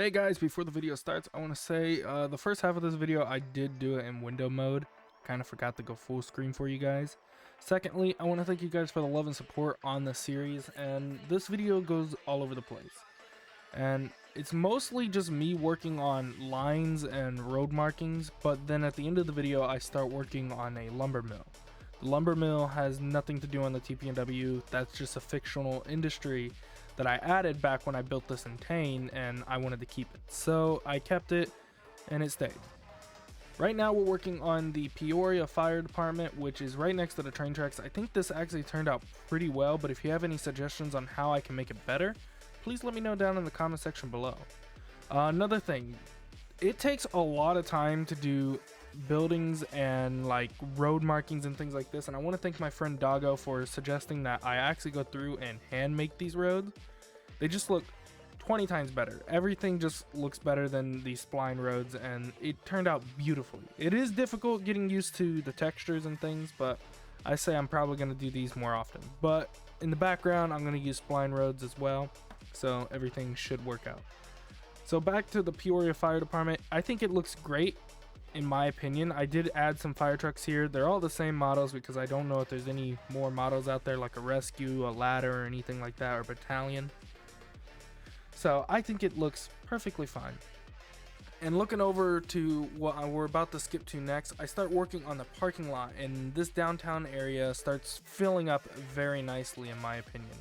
Hey guys, before the video starts, I want to say the first half of this video I did do it in window mode. Kind of forgot to go full screen for you guys. Secondly, I want to thank you guys for the love and support on the series, and this video goes all over the place. And it's mostly just me working on lines and road markings, but then at the end of the video I start working on a lumber mill. The lumber mill has nothing to do on the TP&W, that's just a fictional industry that I added back when I built this in Trainz, and I wanted to keep it. So I kept it, and it stayed. Right now we're working on the Peoria Fire Department, which is right next to the train tracks. I think this actually turned out pretty well, but if you have any suggestions on how I can make it better, please let me know down in the comment section below. Another thing, it takes a lot of time to do buildings and like road markings and things like this, and I want to thank my friend Doggo for suggesting that I actually go through and hand make these roads. They just look 20 times better. Everything just looks better than the spline roads, and it turned out beautifully. It is difficult getting used to the textures and things, but I say I'm probably going to do these more often. But in the background I'm going to use spline roads as well, so everything should work out. So back to the Peoria Fire Department, I think it looks great. In my opinion, I did add some fire trucks here. They're all the same models because I don't know if there's any more models out there like a rescue, a ladder, or anything like that, or battalion. So I think it looks perfectly fine. And looking over to what we're about to skip to next, I start working on the parking lot, and this downtown area starts filling up very nicely in my opinion.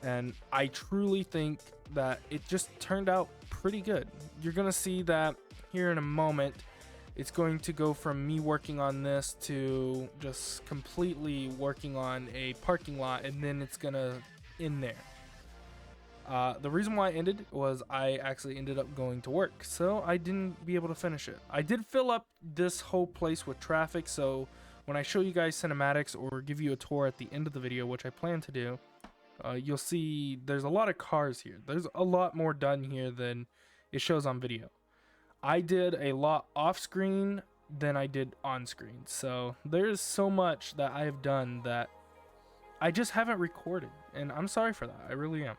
And I truly think that it just turned out pretty good. You're gonna see that here in a moment. It's going to go from me working on this to just completely working on a parking lot, and then it's gonna end there. The reason why I ended was I actually ended up going to work, so I didn't be able to finish it. I did fill up this whole place with traffic, so when I show you guys cinematics or give you a tour at the end of the video, which I plan to do, you'll see there's a lot of cars here. There's a lot more done here than it shows on video. I did a lot off screen than I did on screen, so there's so much that I have done that I just haven't recorded, and I'm sorry for that. I really am.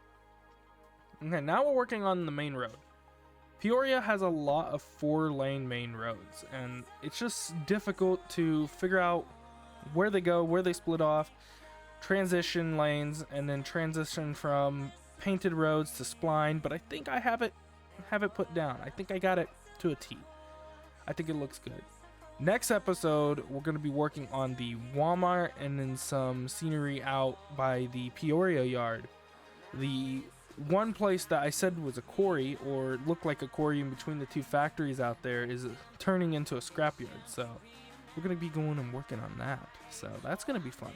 Okay, now we're working on the main road. Peoria has a lot of 4-lane main roads, and it's just difficult to figure out where they go, where they split off, transition lanes, and then transition from painted roads to spline. But I think I have it put down. I think I got it to a T. I think it looks good. Next episode we're going to be working on the Walmart and then some scenery out by the Peoria yard. The one place that I said was a quarry, or looked like a quarry in between the two factories out there, is turning into a scrapyard, so we're going to be going and working on that, so that's going to be fun.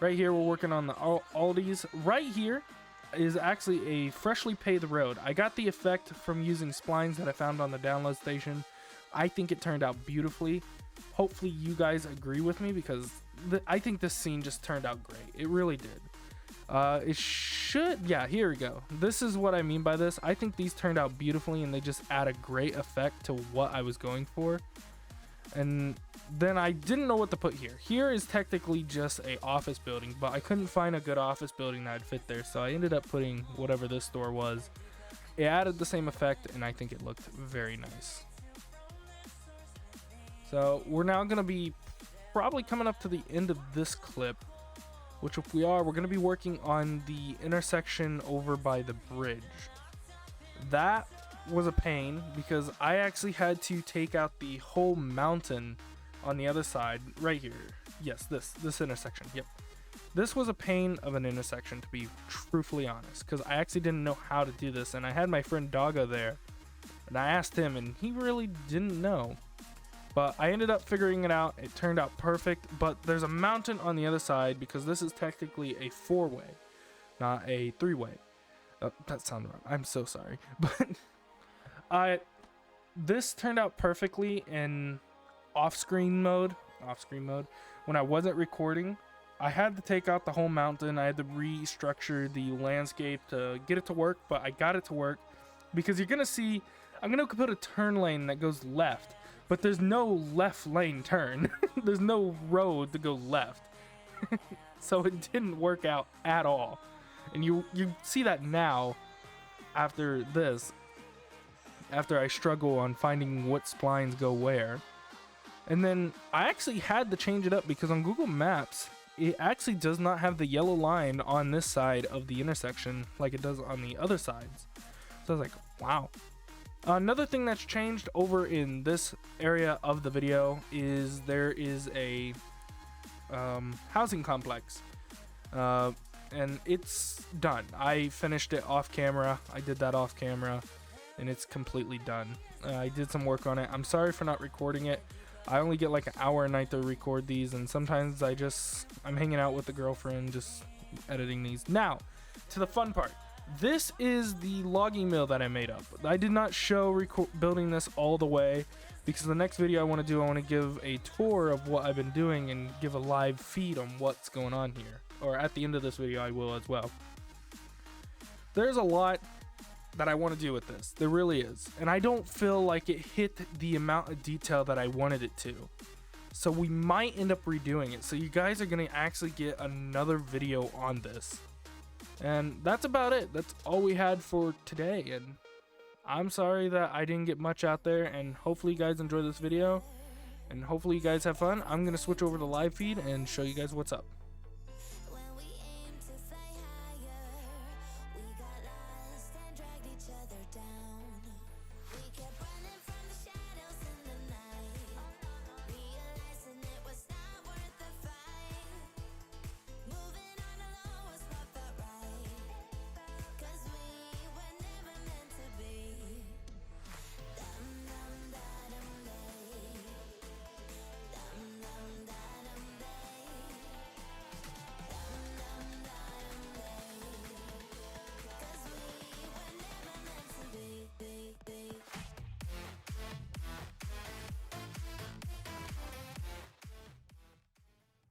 Right here we're working on the Aldi's. Right here is actually a freshly paved road. I got the effect from using splines that I found on the download station. I think it turned out beautifully. Hopefully you guys agree with me, because I think this scene just turned out great. It really did. It should, yeah, here we go. This is what I mean by this. I think these turned out beautifully, and they just add a great effect to what I was going for. And then I didn't know what to put here. Here is technically just a office building, but I couldn't find a good office building that would fit there, so I ended up putting whatever this store was. It added the same effect, and I think it looked very nice. So we're now going to be probably coming up to the end of this clip, which if we are, we're going to be working on the intersection over by the bridge. That was a pain because I actually had to take out the whole mountain on the other side right here. Yes, this intersection. Yep. This was a pain of an intersection, to be truthfully honest, because I actually didn't know how to do this, and I had my friend Doggo there, and I asked him, and he really didn't know. But I ended up figuring it out. It turned out perfect, but there's a mountain on the other side because this is technically a 4-way, not a 3-way. That sounded wrong. I'm so sorry. But this turned out perfectly in off-screen mode. When I wasn't recording, I had to take out the whole mountain. I had to restructure the landscape to get it to work, but I got it to work because you're gonna see I'm gonna put a turn lane that goes left, but there's no left lane turn. There's no road to go left. So it didn't work out at all. And you see that now after this. after I struggle on finding what splines go where. And then I actually had to change it up because on Google Maps, it actually does not have the yellow line on this side of the intersection like it does on the other sides. So I was like, wow. Another thing that's changed over in this area of the video is there is a housing complex. And it's done. I finished it off camera. I did that off camera, and it's completely done. I did some work on it. I'm sorry for not recording it. I only get like an hour a night to record these, and sometimes I'm hanging out with the girlfriend just editing these. Now, to the fun part. This is the logging mill that I made up. I did not show building this all the way because the next video I want to give a tour of what I've been doing and give a live feed on what's going on here. Or at the end of this video I will as well. There's a lot that I want to do with this. There really is. And I don't feel like it hit the amount of detail that I wanted it to. So we might end up redoing it. So you guys are going to actually get another video on this. And that's about it. That's all we had for today. And I'm sorry that I didn't get much out there. And hopefully you guys enjoy this video. And hopefully you guys have fun. I'm going to switch over to live feed and show you guys what's up.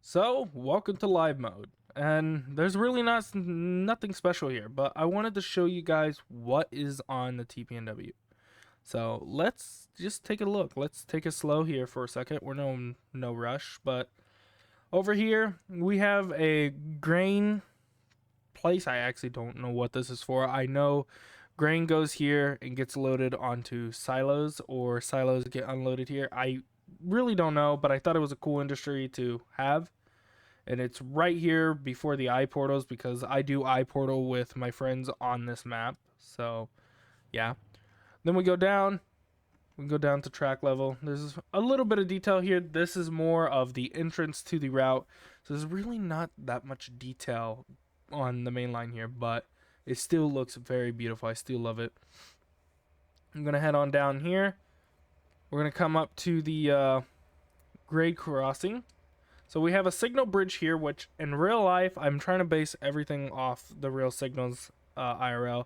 So, welcome to live mode, and there's really nothing special here, but I wanted to show you guys what is on the TP&W. So, let's just take a look. Let's take it slow here for a second. We're no rush, but over here we have a grain place. I actually don't know what this is for. I know grain goes here and gets loaded onto silos, or silos get unloaded here. I really don't know, but I thought it was a cool industry to have. And it's right here before the iPortals because I do iPortal with my friends on this map. So, yeah. Then we go down. We go down to track level. There's a little bit of detail here. This is more of the entrance to the route. So there's really not that much detail on the main line here, but it still looks very beautiful. I still love it. I'm going to head on down here. We're going to come up to the grade crossing. So we have a signal bridge here, which in real life, I'm trying to base everything off the real signals IRL.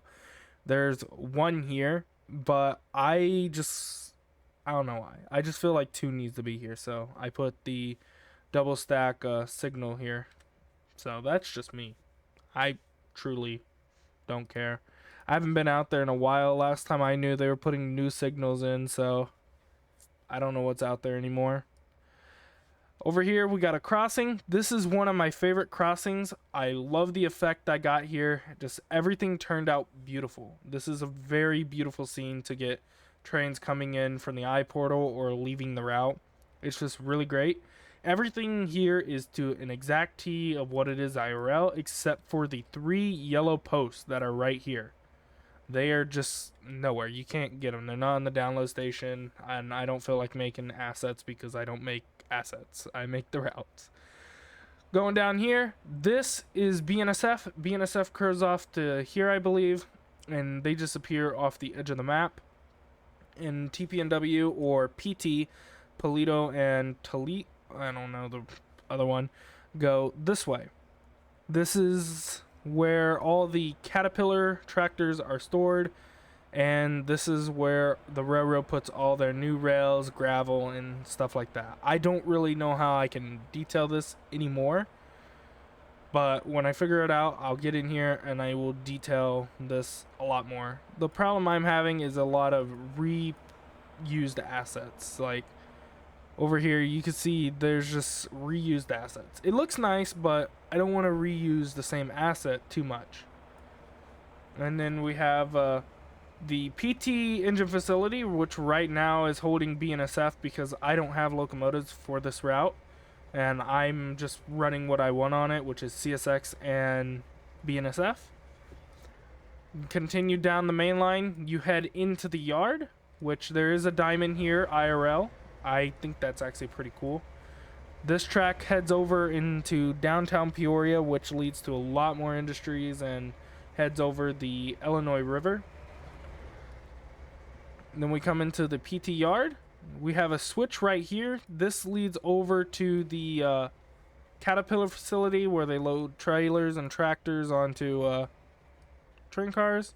There's one here, but I don't know why. I just feel like two needs to be here. So I put the double stack signal here. So that's just me. I truly don't care. I haven't been out there in a while. Last time I knew they were putting new signals in, so I don't know what's out there anymore. Over here we got a crossing. This is one of my favorite crossings. I love the effect I got here. Just everything turned out beautiful. This is a very beautiful scene to get trains coming in from the iPortal or leaving the route. It's just really great. Everything here is to an exact T of what it is IRL, except for the 3 yellow posts that are right here. They are just nowhere. You can't get them. They're not on the download station, and I don't feel like making assets because I don't make assets. I make the routes. Going down here, this is BNSF. BNSF curves off to here, I believe, and they just appear off the edge of the map. In TP&W or PT, Polito and Toledo, I don't know the other one, go this way. This is where all the Caterpillar tractors are stored, and this is where the railroad puts all their new rails, gravel, and stuff like that. I don't really know how I can detail this anymore, but when I figure it out, I'll get in here and I will detail this a lot more. The problem I'm having is a lot of reused assets. Like over here, you can see there's just reused assets. It looks nice, but I don't want to reuse the same asset too much. And then we have The PT engine facility, which right now is holding BNSF because I don't have locomotives for this route, and I'm just running what I want on it, which is CSX and BNSF. Continue down the main line, you head into the yard, which there is a diamond here, IRL. I think that's actually pretty cool. This track heads over into downtown Peoria, which leads to a lot more industries and heads over the Illinois River. And then we come into the PT yard. We have a switch right here. This leads over to the Caterpillar facility where they load trailers and tractors onto train cars.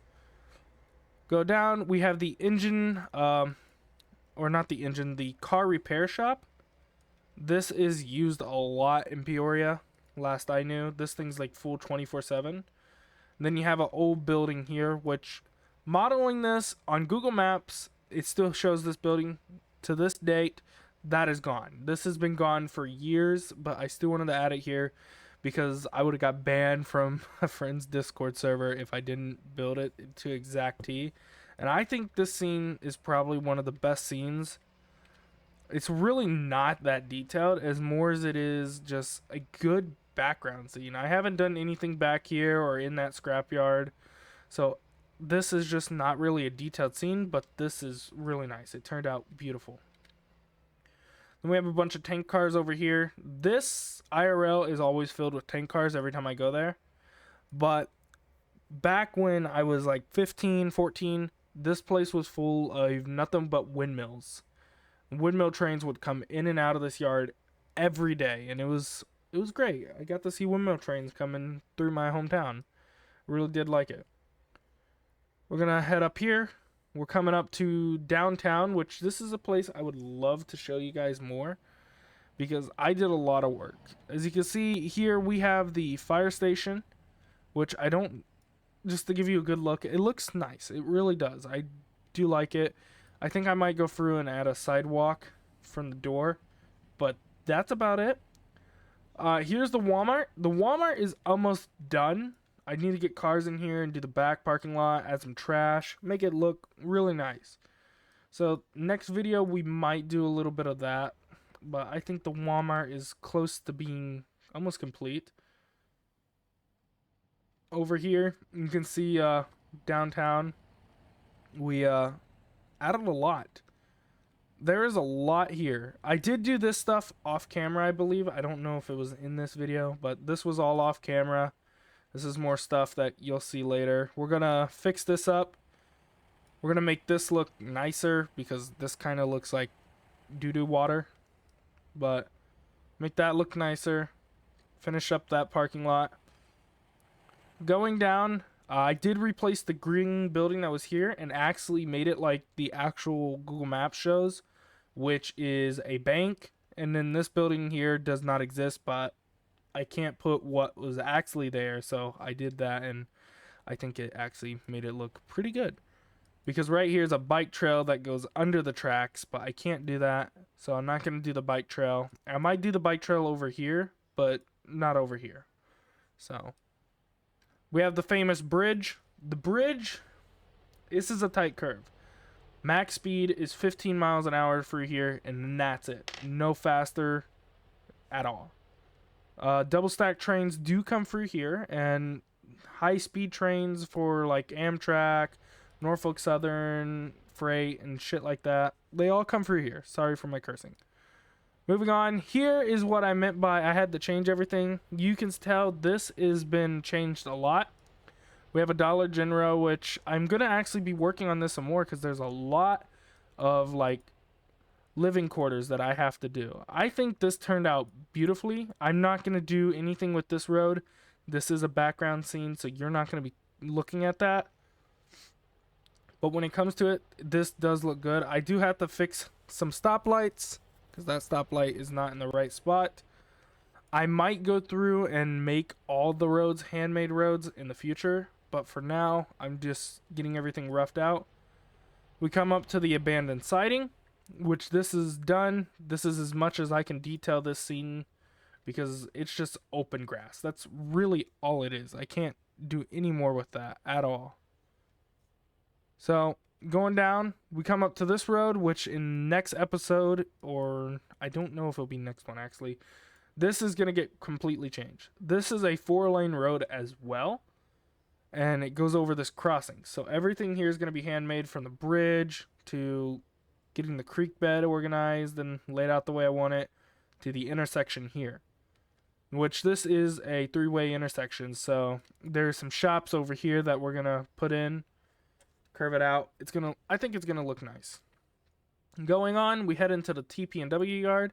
Go down. We have the engine, or not the engine, the car repair shop. This is used a lot in Peoria, last I knew. This thing's like full 24/7. Then you have an old building here, which modeling this on Google Maps, it still shows this building to this date. That is gone. This has been gone for years, but I still wanted to add it here because I would have got banned from a friend's Discord server if I didn't build it to exact T. And I think this scene is probably one of the best scenes. It's really not that detailed as more as it is just a good background scene. I haven't done anything back here or in that scrapyard, so this is just not really a detailed scene, but this is really nice. It turned out beautiful. Then we have a bunch of tank cars over here. This IRL is always filled with tank cars every time I go there, but back when I was like 15, 14, this place was full of nothing but windmills. Windmill trains would come in and out of this yard every day, and it was great. I got to see windmill trains coming through my hometown. Really did like it. We're gonna head up here. We're coming up to downtown, which this is a place I would love to show you guys more because I did a lot of work. As you can see here, we have the fire station, which I don't, just to give you a good look, it looks nice. It really does. I do like it. I think I might go through and add a sidewalk from the door, but that's about it. Here's the Walmart. The Walmart is almost done. I need to get cars in here and do the back parking lot, add some trash, make it look really nice. So next video we might do a little bit of that, but I think the Walmart is close to being almost complete. Over here you can see downtown. We added a lot. There is a lot here. I did do this stuff off camera, I believe. I don't know if it was in this video, but this was all off camera. This is more stuff that you'll see later. We're gonna fix this up. We're gonna make this look nicer because this kind of looks like doo-doo water. But make that look nicer. Finish up that parking lot. Going down, I did replace the green building that was here and actually made it like the actual Google Maps shows, which is a bank. And then this building here does not exist, but I can't put what was actually there, so I did that, and I think it actually made it look pretty good. Because right here is a bike trail that goes under the tracks, but I can't do that, so I'm not going to do the bike trail. I might do the bike trail over here, but not over here. So we have the famous bridge. The bridge, this is a tight curve. Max speed is 15 miles an hour through here, and that's it. No faster at all. Double stack trains do come through here, and high speed trains for like Amtrak, Norfolk Southern, Freight, and shit like that, they all come through here. Sorry for my cursing. Moving on, here is what I meant by I had to change everything. You can tell this has been changed a lot. We have a Dollar General, which I'm gonna actually be working on this some more because there's a lot of like living quarters that I have to do. I think this turned out beautifully. I'm not going to do anything with this road. This is a background scene, so you're not going to be looking at that. But when it comes to it, this does look good. I do have to fix some stoplights because that stoplight is not in the right spot. I might go through and make all the roads handmade roads in the future, but for now, I'm just getting everything roughed out. We come up to the abandoned siding, which this is done. This is as much as I can detail this scene because it's just open grass. That's really all it is. I can't do any more with that at all. So going down, we come up to this road, which in next episode, or I don't know if it'll be next one actually, this is going to get completely changed. This is a 4-lane road as well, and it goes over this crossing. So everything here is going to be handmade, from the bridge to getting the creek bed organized and laid out the way I want it, to the intersection here, which this is a 3-way intersection. So there's some shops over here that we're going to put in, curve it out. I think it's going to look nice. Going on, we head into the TP&W yard.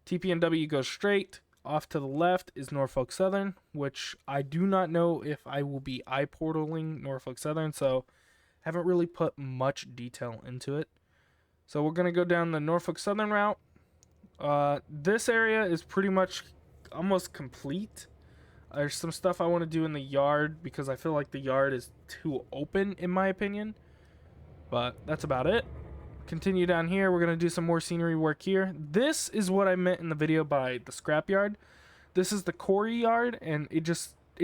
TP&W goes straight. Off to the left is Norfolk Southern, which I do not know if I will be iPortaling Norfolk Southern, so haven't really put much detail into it. So we're going to go down the Norfolk Southern route. This area is pretty much almost complete. There's some stuff I want to do in the yard because I feel like the yard is too open in my opinion, but that's about it. Continue down here, we're going to do some more scenery work here. This is what I meant in the video by the scrap yard. This is the quarry yard, and it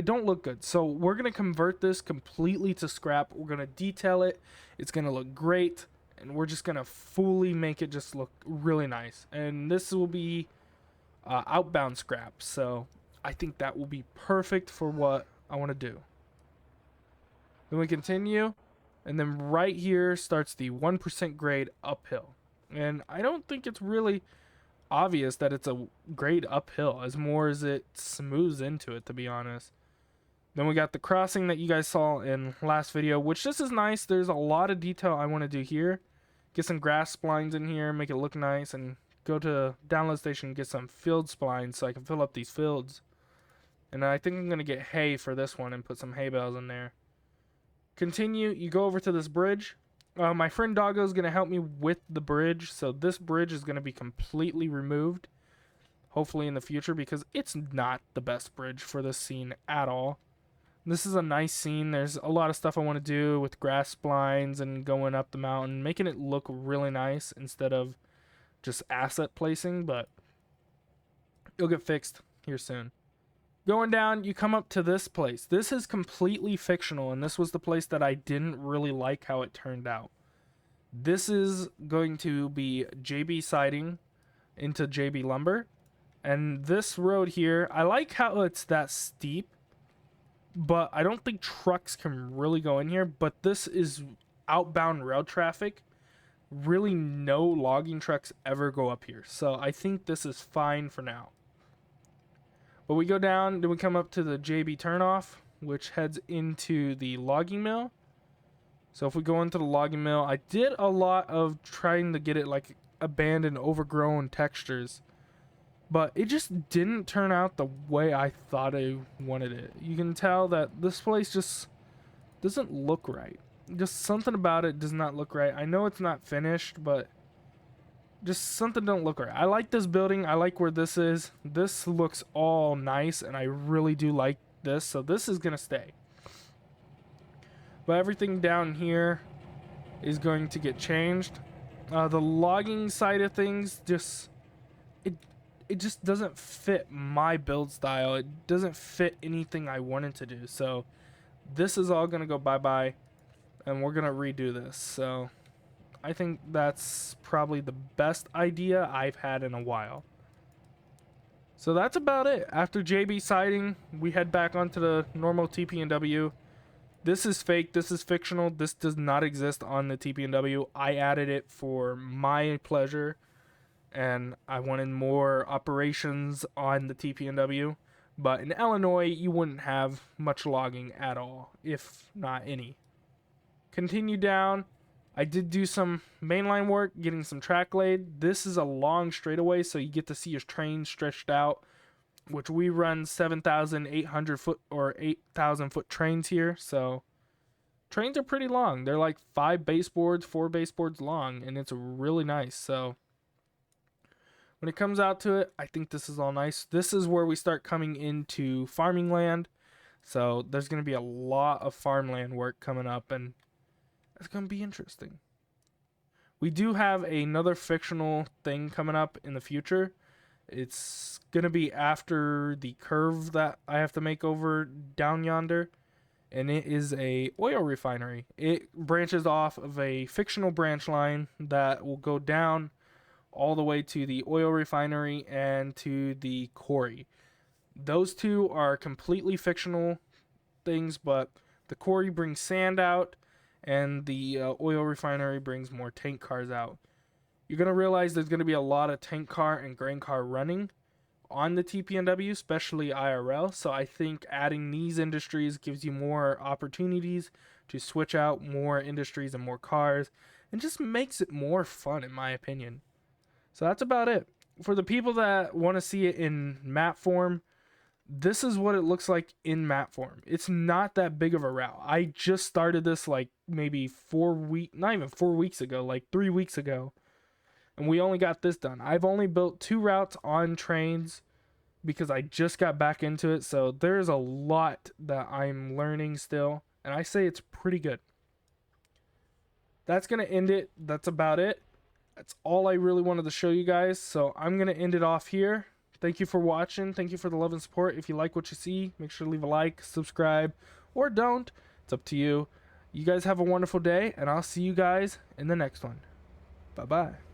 don't look good. So we're going to convert this completely to scrap. We're going to detail it. It's going to look great, and we're just going to fully make it just look really nice. And this will be outbound scrap, so I think that will be perfect for what I want to do. Then we continue. And then right here starts the 1% grade uphill. And I don't think it's really obvious that it's a grade uphill, as more as it smooths into it, to be honest. Then we got the crossing that you guys saw in last video, which this is nice. There's a lot of detail I want to do here. Get some grass splines in here, make it look nice, and go to download station and get some field splines so I can fill up these fields. And I think I'm going to get hay for this one and put some hay bales in there. Continue, you go over to this bridge. My friend Doggo is going to help me with the bridge, so this bridge is going to be completely removed, hopefully in the future, because it's not the best bridge for this scene at all. This is a nice scene. There's a lot of stuff I want to do with grass splines and going up the mountain, making it look really nice instead of just asset placing, but it'll get fixed here soon. Going down, you come up to this place. This is completely fictional, and this was the place that I didn't really like how it turned out. This is going to be JB siding into JB lumber. And this road here, I like how it's that steep, but I don't think trucks can really go in here. But this is outbound rail traffic. Really no logging trucks ever go up here. So I think this is fine for now. But we go down, then we come up to the JB turnoff, which heads into the logging mill. So if we go into the logging mill, I did a lot of trying to get it like abandoned, overgrown textures, but it just didn't turn out the way I thought I wanted it. You can tell that this place just doesn't look right. Just something about it does not look right. I know it's not finished, but just something don't look right. I like this building. I like where this is. This looks all nice, and I really do like this. So this is going to stay. But everything down here is going to get changed. The logging side of things, it just doesn't fit my build style. It doesn't fit anything I wanted to do. So this is all going to go bye-bye, and we're going to redo this. So I think that's probably the best idea I've had in a while. So that's about it. After JB siding, we head back onto the normal TP&W. This is fake. This is fictional. This does not exist on the TP&W. I added it for my pleasure, and I wanted more operations on the TP&W. But in Illinois, you wouldn't have much logging at all, if not any. Continue down. I did do some mainline work, getting some track laid. This is a long straightaway, so you get to see your train stretched out, which we run 7,800 foot or 8,000 foot trains here. So trains are pretty long. They're like 4 baseboards long, and it's really nice. So when it comes out to it, I think this is all nice. This is where we start coming into farming land. So there's going to be a lot of farmland work coming up, and it's going to be interesting. We do have another fictional thing coming up in the future. It's going to be after the curve that I have to make over down yonder. and it is a oil refinery. It branches off of a fictional branch line that will go down all the way to the oil refinery and to the quarry. Those two are completely fictional things, but the quarry brings sand out, and the oil refinery brings more tank cars out. You're going to realize there's going to be a lot of tank car and grain car running on the TP&W, especially IRL. So I think adding these industries gives you more opportunities to switch out more industries and more cars, and just makes it more fun, in my opinion. So that's about it. For the people that want to see it in map form, this is what it looks like in map form. It's not that big of a route. I just started this like maybe not even 4 weeks ago, like 3 weeks ago. And we only got this done. I've only built 2 routes on Trainz because I just got back into it. So there's a lot that I'm learning still. And I say it's pretty good. That's going to end it. That's about it. That's all I really wanted to show you guys. So I'm going to end it off here. Thank you for watching. Thank you for the love and support. If you like what you see, make sure to leave a like, subscribe, or don't. It's up to you. You guys have a wonderful day, and I'll see you guys in the next one. Bye-bye.